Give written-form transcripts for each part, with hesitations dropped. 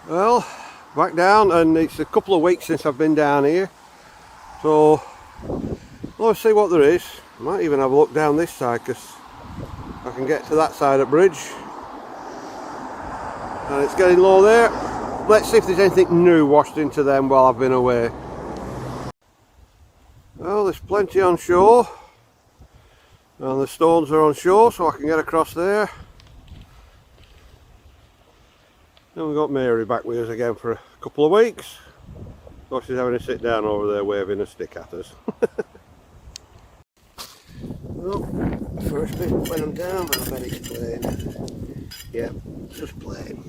Well, back down, and it's a couple of weeks since I've been down here, so let's see what there is. I might even have a look down this side because I can get to that side of the bridge, and it's getting low there. Let's see if there's anything new washed into them while I've been away. Well, there's plenty on shore, and the stones are on shore, so I can get across there. Then we've got Mary back with us again for a couple of weeks. So she's having to sit down over there waving a stick at us. Well, first bit when I'm down, I bet it's plain. Yeah, it's just plain.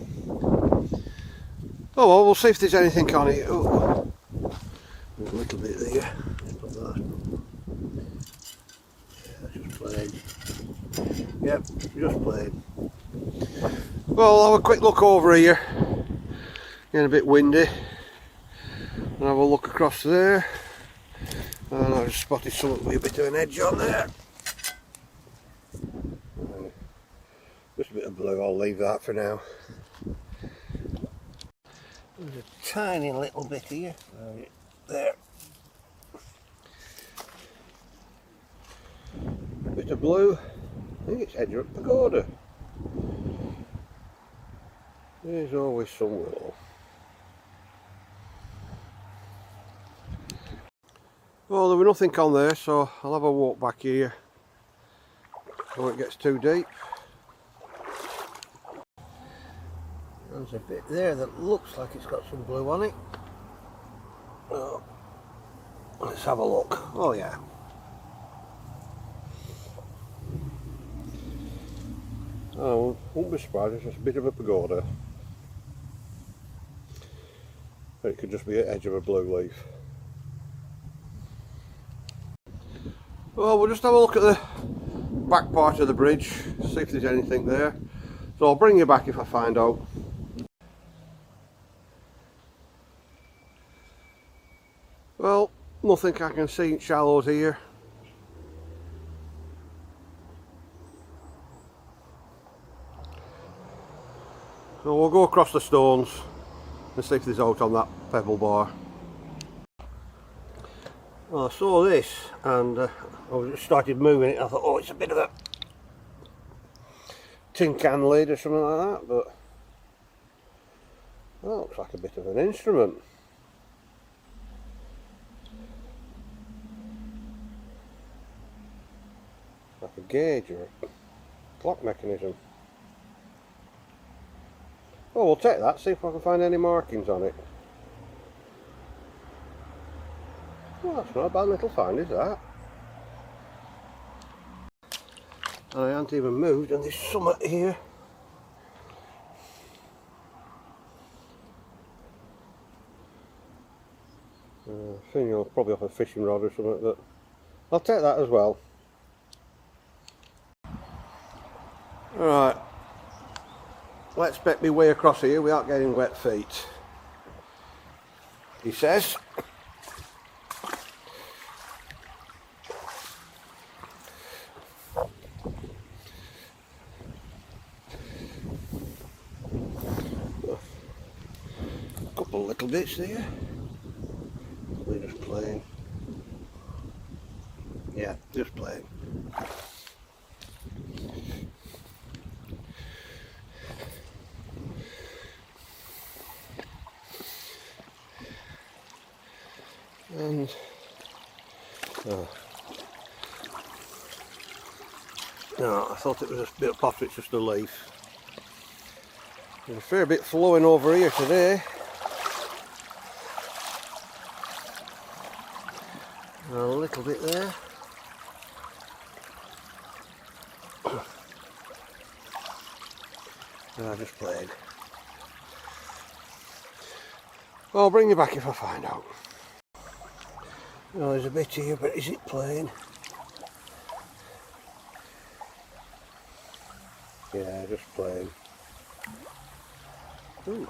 Oh well, we'll see if there's anything on it. Oh, there's a little bit there. Put that. Yeah, that's just plain. Yep, just plain. Well, I'll have a quick look over here. Getting a bit windy. And have a look across there. And I've just spotted something with a bit of an edge on there. Just a bit of blue, I'll leave that for now. There's a tiny little bit here. There. Bit of blue. I think it's Edgeworth Pagoda. There's always some willow. Well, there was nothing on there, so I'll have a walk back here before it gets too deep. There's a bit there that looks like it's got some blue on it. Oh, let's have a look. Oh yeah. Oh, won't be surprised, it's just a bit of a pagoda. It could just be the edge of a blue leaf. Well, we'll just have a look at the back part of the bridge, see if there's anything there. So I'll bring you back if I find out. Well, nothing I can see in shallows here. So we'll go across the stones and see if there's out on that pebble bar. Well, I saw this and I just started moving it. I thought, oh, it's a bit of a tin can lid or something like that, but that looks like a bit of an instrument. Like a gauge or a clock mechanism. Oh, we'll take that, see if I can find any markings on it. Well, that's not a bad little find, is that? I haven't even moved, and there's some here. I think you're probably off a fishing rod or something, but I'll take that as well. Alright, let's bet me way across here without getting wet feet, he says. A couple of little bits there. They're just plain. Yeah, just plain. And no, I thought it was a bit of pottery, it's just a leaf. There's a fair bit flowing over here today. And a little bit there. Just plain. I'll bring you back if I find out. Oh, there's a bit here, but is it plain? Yeah, just plain. Ooh.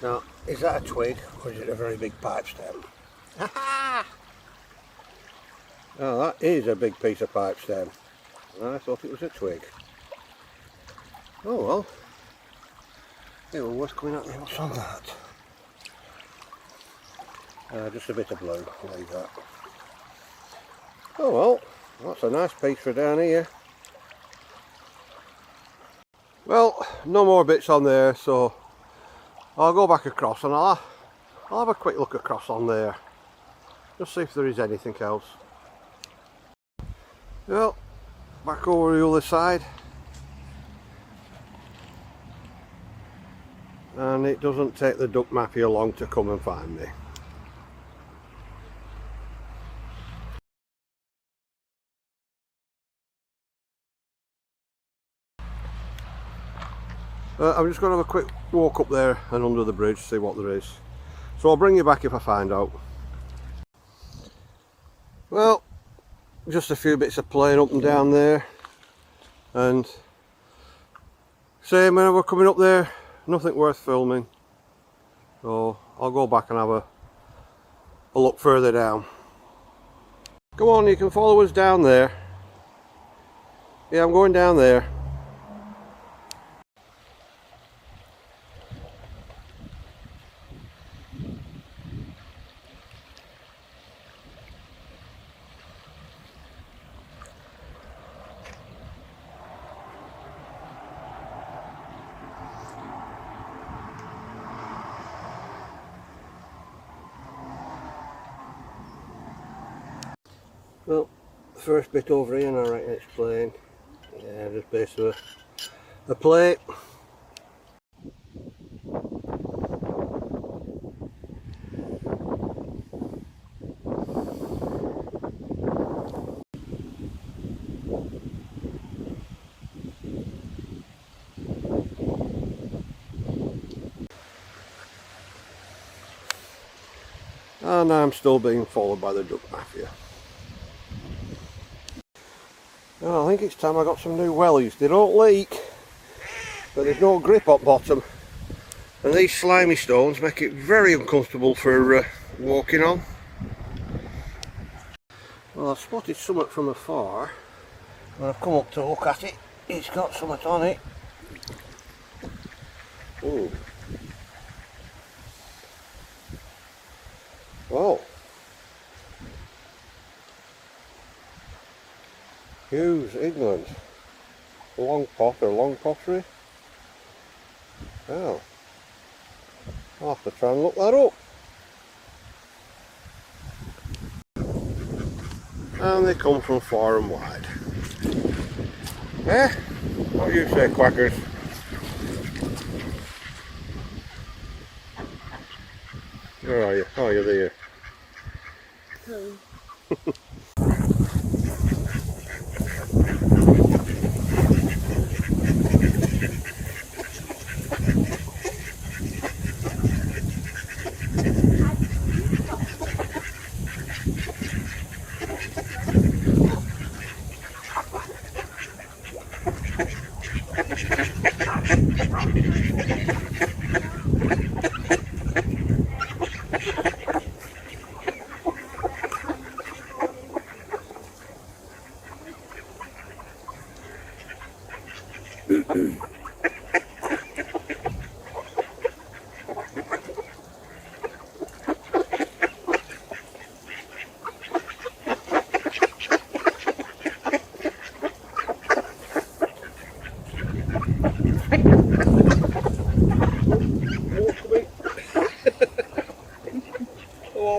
Now, is that a twig or is it a very big pipe stem? Oh, that is a big piece of pipe stem. I thought it was a twig. Oh well. Okay, well, what's coming at me? What's on that? Just a bit of blue, like that. Oh well, that's a nice piece for down here. Well, no more bits on there, so I'll go back across and I'll have a quick look across on there. Just see if there is anything else. Well, back over the other side. And it doesn't take the duck mafia long to come and find me. I'm just going to have a quick walk up there and under the bridge, see what there is. So I'll bring you back if I find out. Well, just a few bits of playing up and down there. And same when we're coming up there, nothing worth filming. So I'll go back and have a look further down. Come on, you can follow us down there. Yeah, I'm going down there. Well, the first bit over here, and I reckon it's plain. Yeah, just basically a plate. And I'm still being followed by the duck mafia. Oh, I think it's time I got some new wellies. They don't leak, but there's no grip on bottom. And these slimy stones make it very uncomfortable for walking on. Well, I've spotted something from afar. When I've come up to look at it, it's got something on it. Ooh. Oh. Hughes, England. Long pot or long pottery. Oh. I'll have to try and look that up. And they come from far and wide. Eh? What do you say, quackers? Where are you? Oh, you're there. Hello.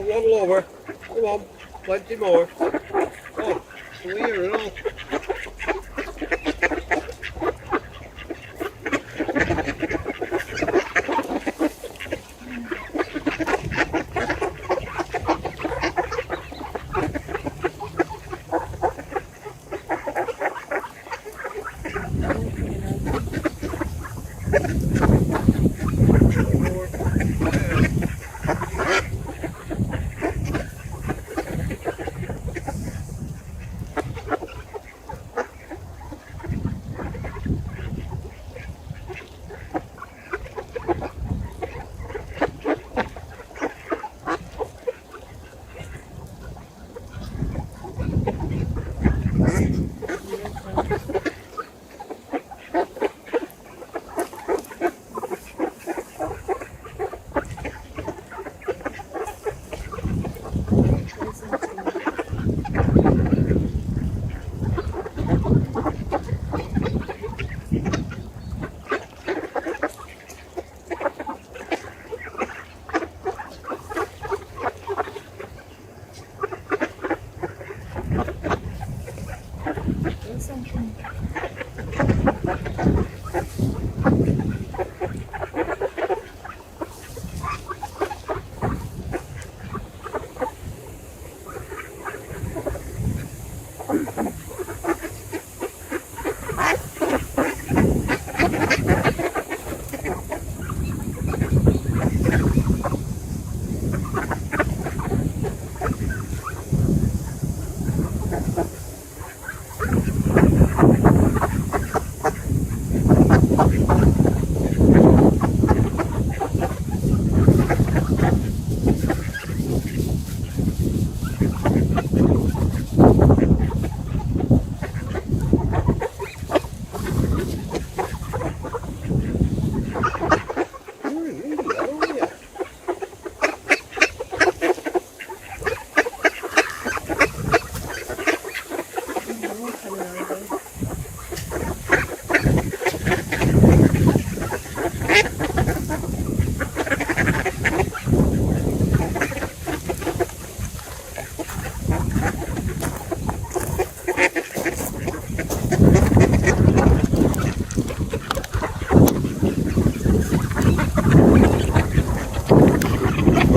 Waddle over. Come on, plenty more. Oh, clear and all.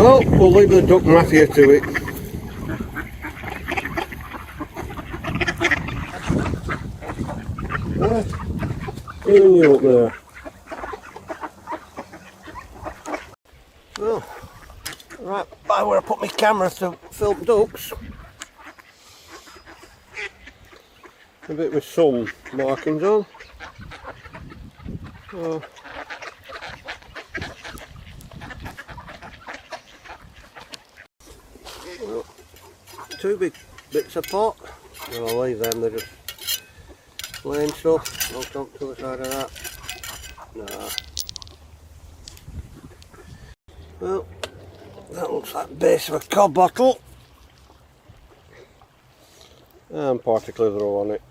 Well, we'll leave the duck mafia to it. Even you up there. Well, right by where I put my camera to film ducks. A bit with some markings on. Oh. Well, 2 big bits of pot. And I'll leave them, they're just plain stuff. I'll come to the side of that. Nah. Well, that looks like the base of a cod bottle. And particle throw on it.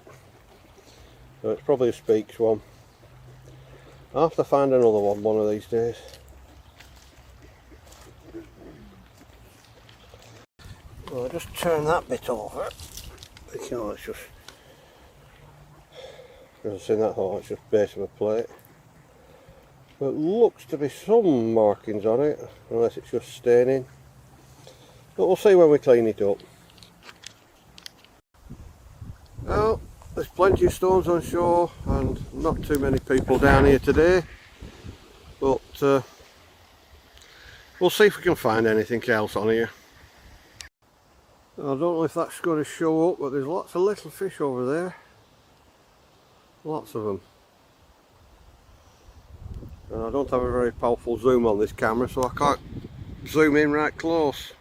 So it's probably a Speaks one. I'll have to find another one of these days. Well, I'll just turn that bit over. You know, it's just, as I've seen that thought, it's just base of a plate. But looks to be some markings on it, unless it's just staining. But we'll see when we clean it up. Well, there's plenty of stones on shore and not too many people down here today. But we'll see if we can find anything else on here. I don't know if that's going to show up, but there's lots of little fish over there. Lots of them. And I don't have a very powerful zoom on this camera, so I can't zoom in right close.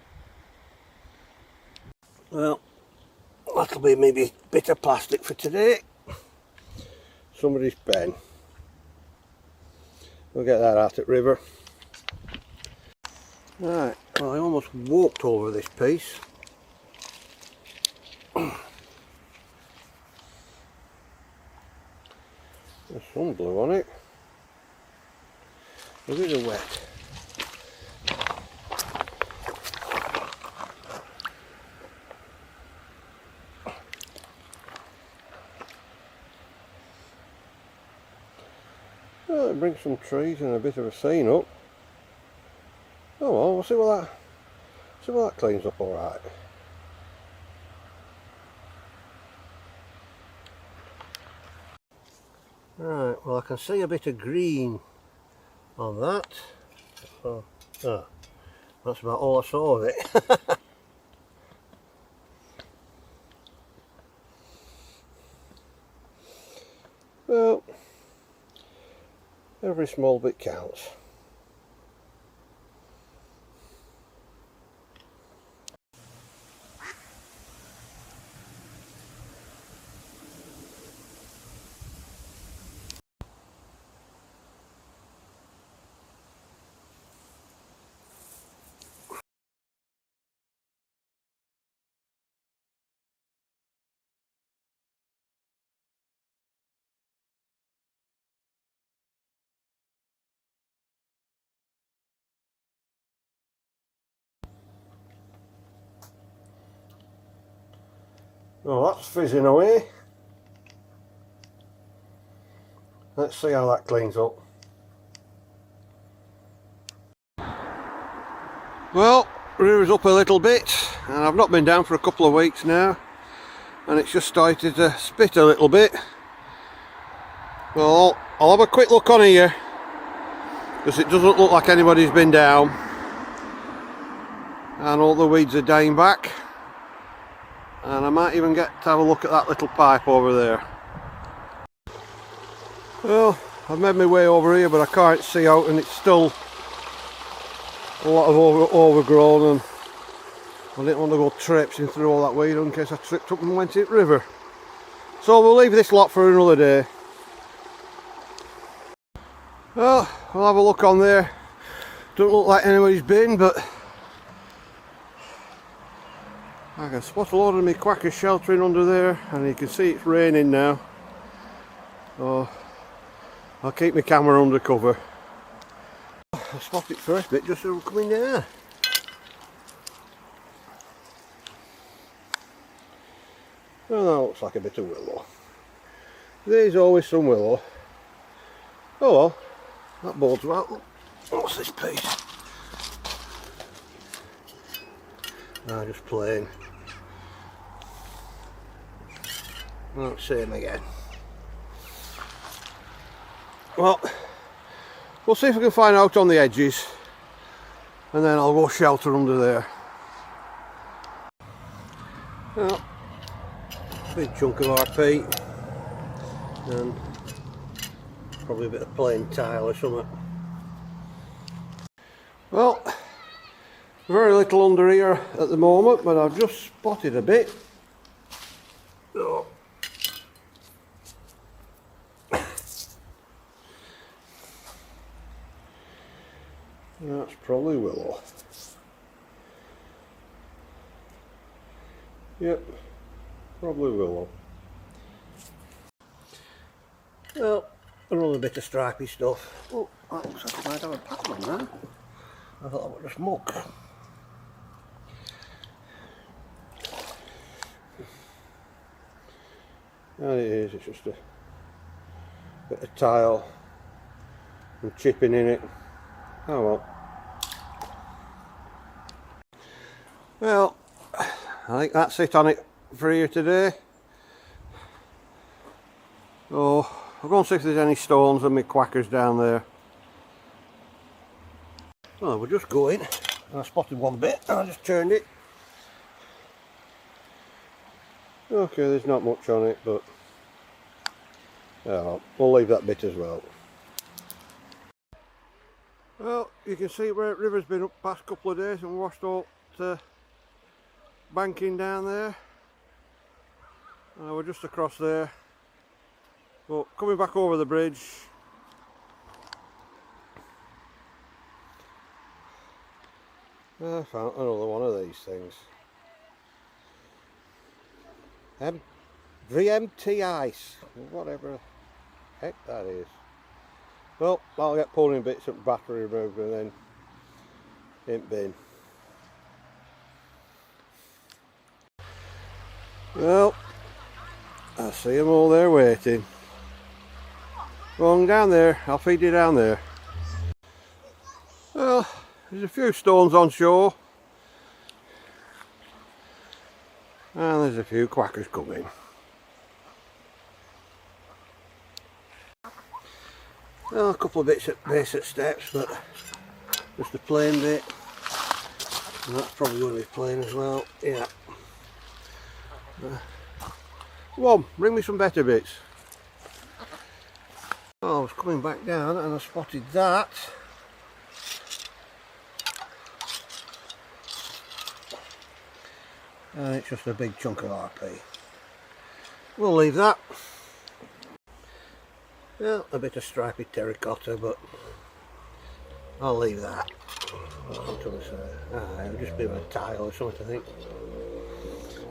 Well, that'll be maybe a bit of plastic for today. Somebody's pen. We'll get that out at Ribble. Right, well, I almost walked over this piece. There's some blue on it. A bit of wet. Well, it brings some trees and a bit of a scene up. Oh well, we'll see what that cleans up alright. Right, well I can see a bit of green on that. So, that's about all I saw of it. Well, every small bit counts. Well, that's fizzing away. Let's see how that cleans up. Well, river's up a little bit, and I've not been down for a couple of weeks now, and it's just started to spit a little bit. Well, I'll have a quick look on here, because it doesn't look like anybody's been down, and all the weeds are dying back. And I might even get to have a look at that little pipe over there. Well, I've made my way over here, but I can't see out, and it's still a lot of overgrown, and I didn't want to go traipsing through all that weed in case I tripped up and went in the river. So we'll leave this lot for another day. Well, we'll have a look on there. Don't look like anybody's been, but I can spot a lot of my quackers sheltering under there, and you can see it's raining now. So I'll keep my camera under cover. I'll spot it first bit just so I'm coming down. Well, that looks like a bit of willow. There's always some willow. Oh well, that bodes well. What's this piece? Just playing. Oh, same again. Well, we'll see if we can find out on the edges, and then I'll go shelter under there. Well, big chunk of RP, and probably a bit of plain tile or something. Well, very little under here at the moment, but I've just spotted a bit. So, that's probably willow. Yep, probably willow. Well, another bit of stripy stuff. Oh, that looks like I might have a pattern on there. I thought that was just muck. And it is, it's just a bit of tile and chipping in it. Oh well. Well, I think that's it on it for here today. So, I'll go and see if there's any stones and my quackers down there. Well, we're just going. I spotted one bit and I just turned it. Okay, there's not much on it, but oh, we'll leave that bit as well. Well, you can see where the river's been up the past couple of days and washed out banking down there. We're just across there. But coming back over the bridge, I found another one of these things. VMT ice, whatever the heck that is. Well, I'll get pulled in bits of battery removed and then in bin. Well, I see them all there waiting. Go on down there, I'll feed you down there. Well, there's a few stones on shore. And there's a few quackers coming. Well, a couple of bits at basic steps, but just a plain bit. And that's probably going to be plain as well. Yeah. Come on, bring me some better bits. Oh, I was coming back down and I spotted that. And it's just a big chunk of RP. We'll leave that. Well, a bit of stripy terracotta, but I'll leave that. It'll just be a tile or something, I think.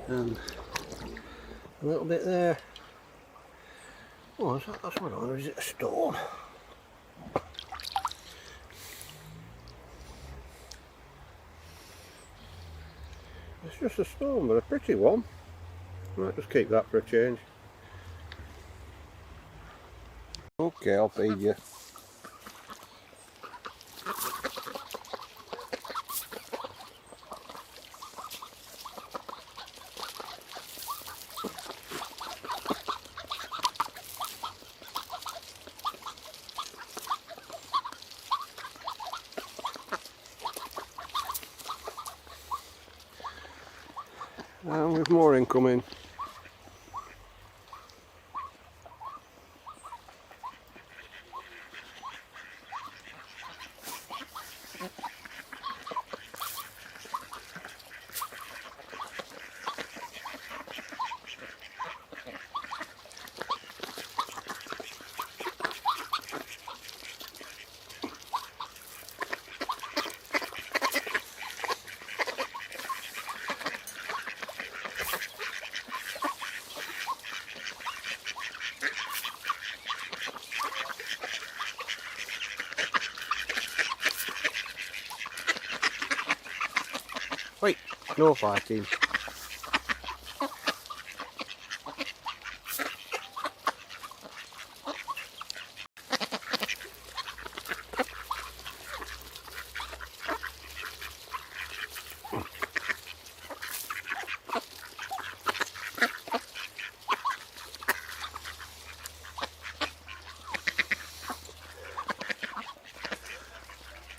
And a little bit there. Oh, that's what I wonder, is it a stone? It's just a stone, but a pretty one. Might just keep that for a change. Okay, I'll feed you. And with more incoming. Wait, no fighting.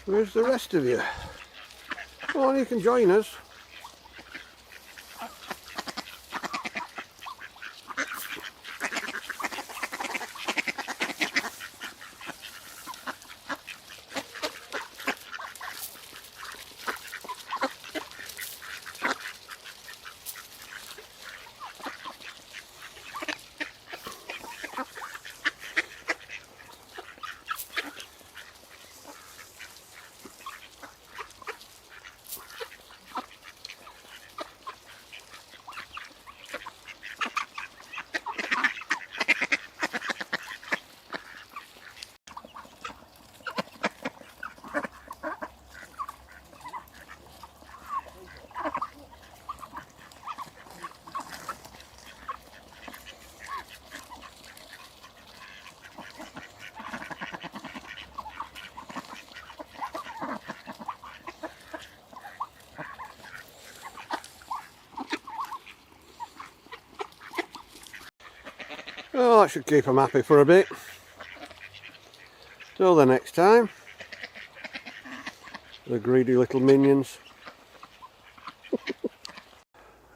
Where's the rest of you? Come on, you can join us. Oh, that should keep them happy for a bit. Till the next time. The greedy little minions.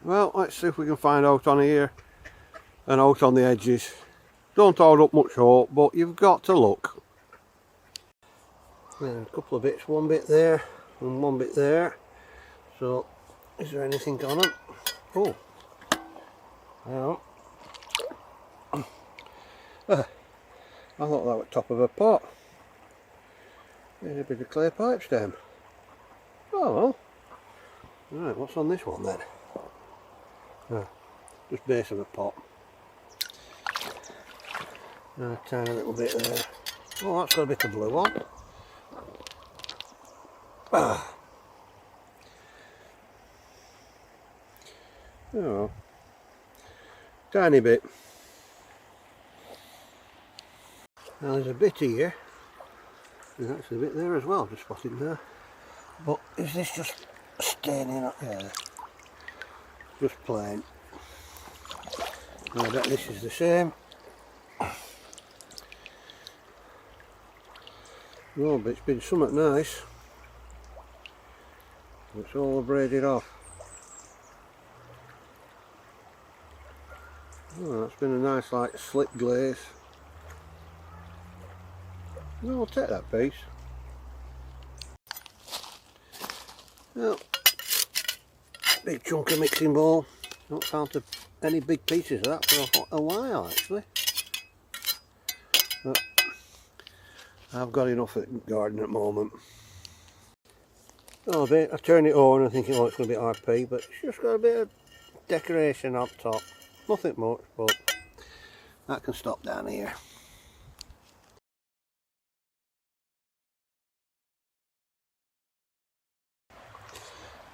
Well, let's see if we can find out on here and out on the edges. Don't hold up much hope, but you've got to look. There's a couple of bits, one bit there and one bit there. So, is there anything on them? Oh, well. I thought that was top of a pot. There's a bit of clay pipe stem. Oh well. Right, what's on this one then? Just base of a pot. A tiny little bit there. Oh, that's got a bit of blue on. Oh, tiny bit. Now there's a bit here. There's actually a bit there as well, just spotted there. But is this just staining up there? Just plain. I bet this is the same. No, but it's been somewhat nice. It's all braided off. Oh, that's been a nice like slip glaze. No, I'll take that piece. Well, big chunk of mixing bowl. Not found any big pieces of that for a while actually. But I've got enough at the garden at the moment. Oh, I turn it over and I'm thinking, oh, it's going to be RP, but it's just got a bit of decoration up top. Nothing much, but that can stop down here.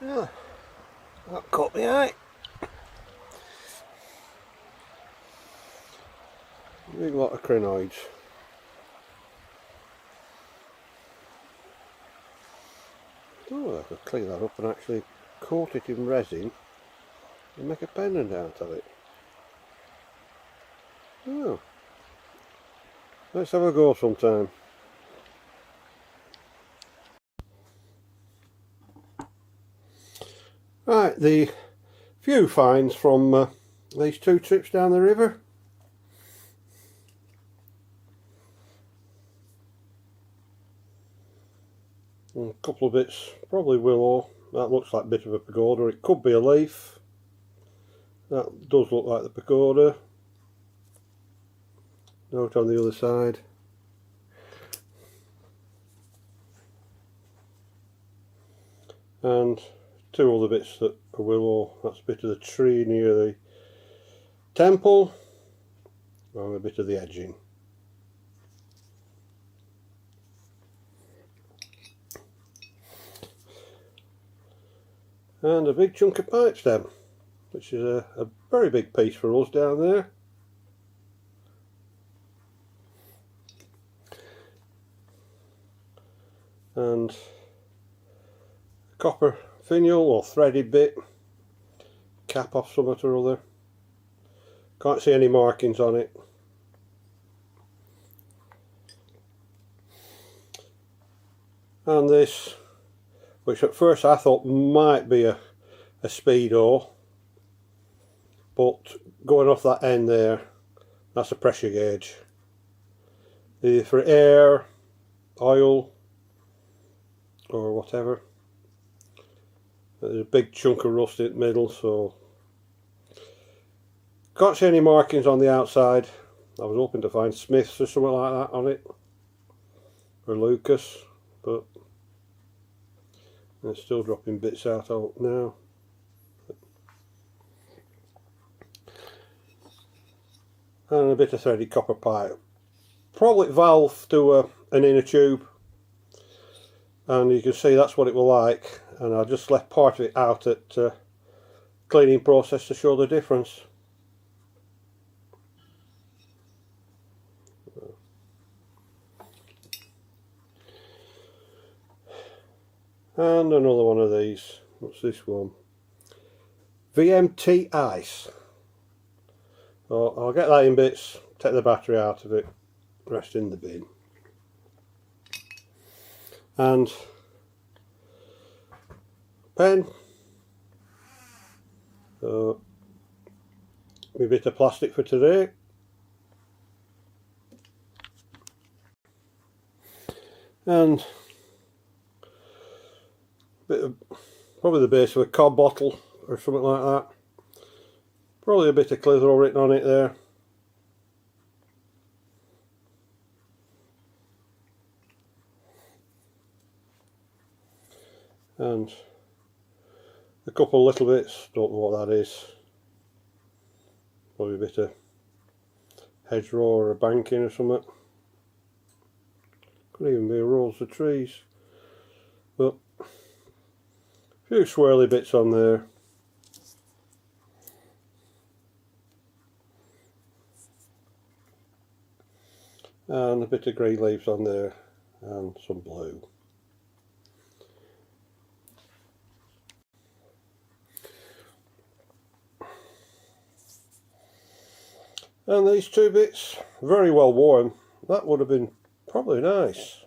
Yeah, that caught my eye. Big lot of crinoids. Oh, I could clean that up and actually coat it in resin and make a pendant out of it. Oh, let's have a go sometime. Right, the few finds from these 2 trips down the river. And a couple of bits, probably willow. That looks like a bit of a pagoda. It could be a leaf. That does look like the pagoda. Note on the other side. And 2 other bits that are willow. That's a bit of the tree near the temple and a bit of the edging. And a big chunk of pipe stem, which is a very big piece for us down there. And a copper finial or threaded bit, cap off something or other. Can't see any markings on it. and this, which at first I thought might be a speedo, but going off that end there, that's a pressure gauge, either for air, oil or whatever. There's a big chunk of rust in the middle, so can't see any markings on the outside. I was hoping to find Smiths or something like that on it, or Lucas, but they're still dropping bits out now. And a bit of threaded copper pipe. Probably valve to an inner tube, and you can see that's what it will like, and I just left part of it out at cleaning process to show the difference. And another one of these. What's this one? VMT Ice. So I'll get that in bits, take the battery out of it, rest in the bin. And pen. So a bit of plastic for today. And bit of, probably the base of a cob bottle or something like that. Probably a bit of Clitheroe written on it there. And a couple little bits, don't know what that is. Probably a bit of hedgerow or a banking or something. Could even be rows of trees. But a few swirly bits on there. And a bit of grey leaves on there, and some blue. And these two bits, very well worn. That would have been probably nice.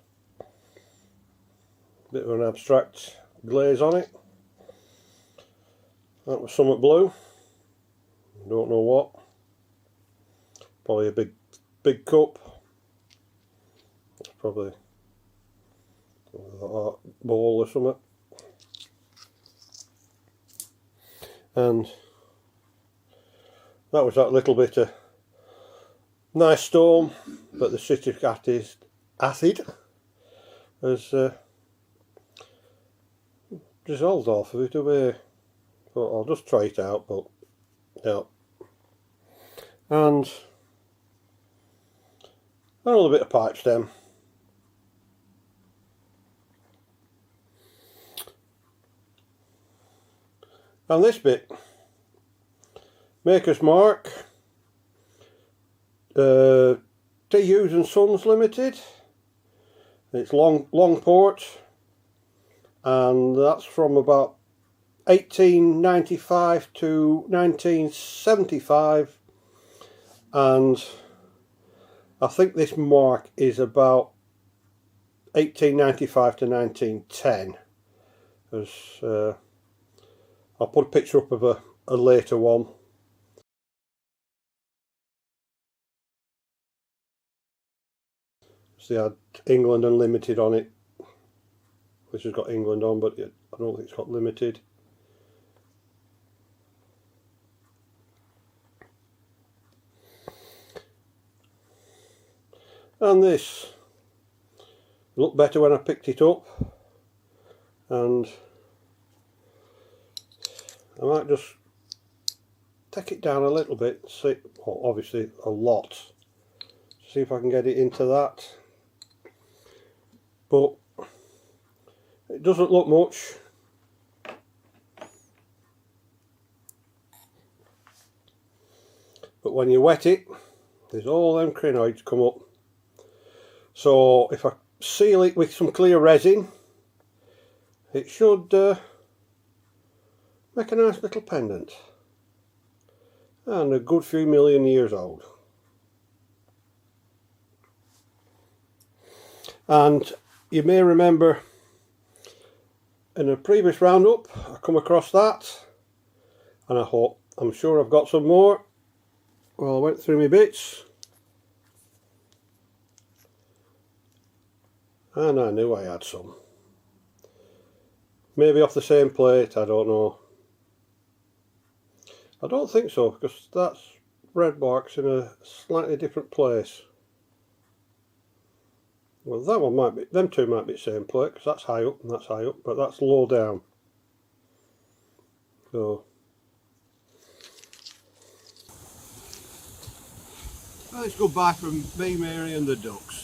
Bit of an abstract glaze on it. That was somewhat blue. Don't know what. Probably a big cup. That's probably a bowl or something. And that was that little bit of nice stone, but the citric acid has dissolved off of it away. But I'll just try it out, but yeah. And another bit of pipe stem. And this bit, Maker's Mark, T.Hughes and Sons Limited. It's long port, and that's from about 1895 to 1975, and I think this mark is about 1895 to 1910. As I'll put a picture up of a later one. So they had England Unlimited on it, which has got England on, but I don't think it's got Limited. And this looked better when I picked it up, and I might just take it down a little bit, see, well, obviously a lot, see if I can get it into that, but it doesn't look much. But when you wet it, there's all them crinoids come up. So if I seal it with some clear resin, it should make a nice little pendant, and a good few million years old. And you may remember in a previous roundup I come across that and I thought, I'm sure I've got some more. Well, I went through my bits and I knew I had some. Maybe off the same plate, I don't know. I don't think so, because that's red bark's in a slightly different place. Well, that one might be, them two might be the same plate, because that's high up and that's high up, but that's low down. So, well, it's goodbye from me, Mary and the ducks.